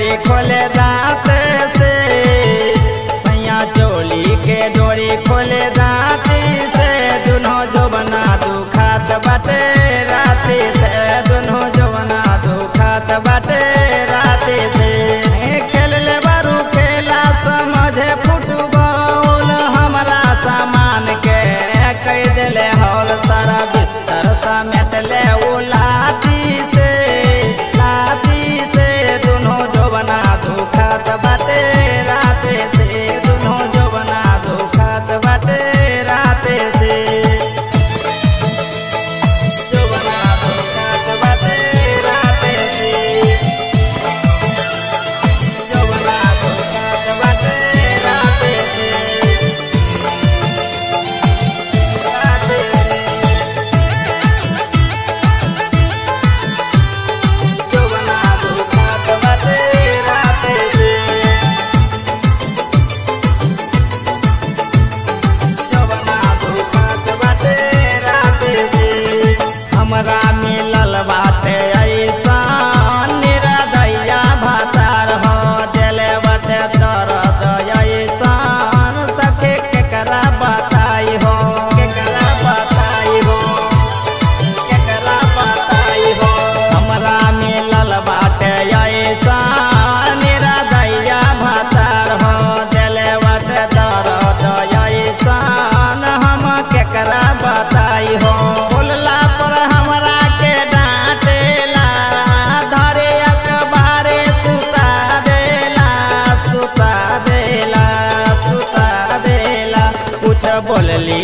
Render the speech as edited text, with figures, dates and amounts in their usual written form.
डोरी खोले दांत से, सैया चोली के डोरी खोले दांत से, दोनों जवना दुखात बाटे राती से, दोनों जवना दुखात बाटे राती से। खेल ले बारू खेला समझे फुटबॉल, हमारा सामान के कई दिले हॉल, सारा बिस्तर समेट ले वो लाती से, दोनों जवना दुखात बाटे राते से, दोनों जवना दुखात बाटे राते से, जवना दुखात बाटे राते से, जवना दुखात बाटे राते से, राते से, जवना दुखात बाटे राते से, जवना दुखात बाटे राते से। हमरा मिलल बाटे ऐसान निरदैया भातार हो, दिले बाटे दर्द ऐसान, सखे केकरा बताई हो, केकरा बताई हो, केकरा बताई हो। हमरा मिलल बाटे ऐसान निरदैया भातार हो, दिले बाटे दर्द ऐसान, हम केकरा बताई हो। बोलला पर हमरा के डांटेला, धरे अखबारे सुतावेला, सुतावेला, सुतावेला, कुछ बोलली